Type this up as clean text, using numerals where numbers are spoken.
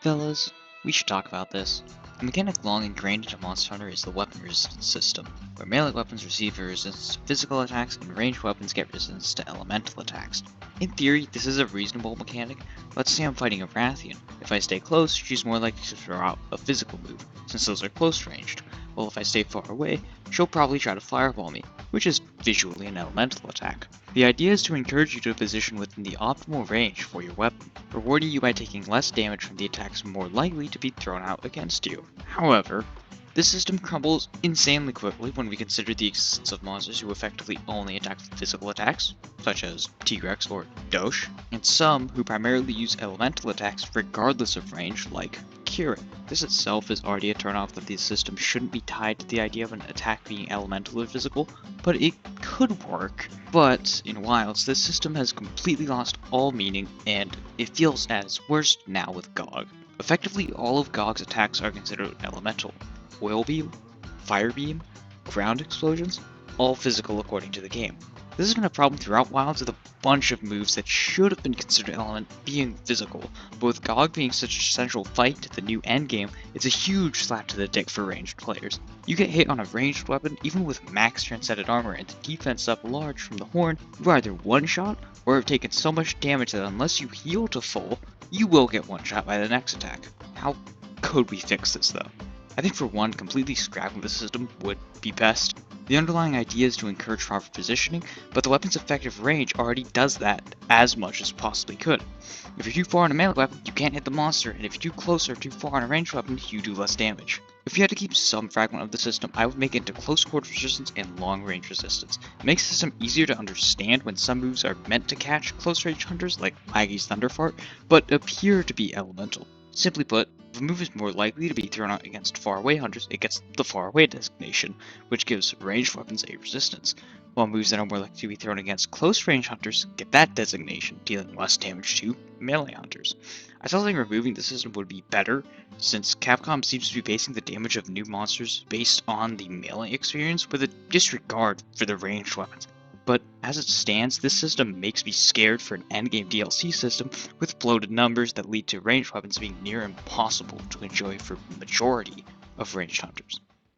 Fellas, we should talk about this. A mechanic long ingrained into Monster Hunter is the weapon resistance system, where melee weapons receive a resistance to physical attacks and ranged weapons get resistance to elemental attacks. In theory, this is a reasonable mechanic. Let's say I'm fighting a Rathian. If I stay close, she's more likely to throw out a physical move, since those are close ranged. While if I stay far away, she'll probably try to fireball me, which is visually an elemental attack. The idea is to encourage you to position within the optimal range for your weapon, rewarding you by taking less damage from the attacks more likely to be thrown out against you. However, this system crumbles insanely quickly when we consider the existence of monsters who effectively only attack with physical attacks, such as T-Rex or Dosh, and some who primarily use elemental attacks regardless of range, like Kirin. This itself is already a turnoff that the system shouldn't be tied to the idea of an attack being elemental or physical, but it could work. But in Wilds, this system has completely lost all meaning, and it feels at its worst now with Gog. Effectively, all of Gog's attacks are considered elemental. Oil Beam, Fire Beam, Ground Explosions, all physical according to the game. This has been a problem throughout Wilds with a bunch of moves that should have been considered element being physical, but with Gog being such a central fight to the new endgame, it's a huge slap to the dick for ranged players. You get hit on a ranged weapon, even with max transcended armor and the defense up large from the horn, you either one-shot or have taken so much damage that unless you heal to full, you will get one-shot by the next attack. How could we fix this though? I think for one, completely scrapping the system would be best. The underlying idea is to encourage proper positioning, but the weapon's effective range already does that as much as possibly could. If you're too far on a melee weapon, you can't hit the monster, and if you're too close or too far on a ranged weapon, you do less damage. If you had to keep some fragment of the system, I would make it into close quarters resistance and long range resistance. It makes the system easier to understand when some moves are meant to catch close range hunters, like Maggie's Thunderfart, but appear to be elemental. Simply put, if a move is more likely to be thrown out against faraway hunters, it gets the faraway designation, which gives ranged weapons a resistance, while moves that are more likely to be thrown against close range hunters get that designation, dealing less damage to melee hunters. I still think removing the system would be better, since Capcom seems to be basing the damage of new monsters based on the melee experience with a disregard for the ranged weapons. But as it stands, this system makes me scared for an endgame DLC system with bloated numbers that lead to ranged weapons being near impossible to enjoy for the majority of ranged hunters.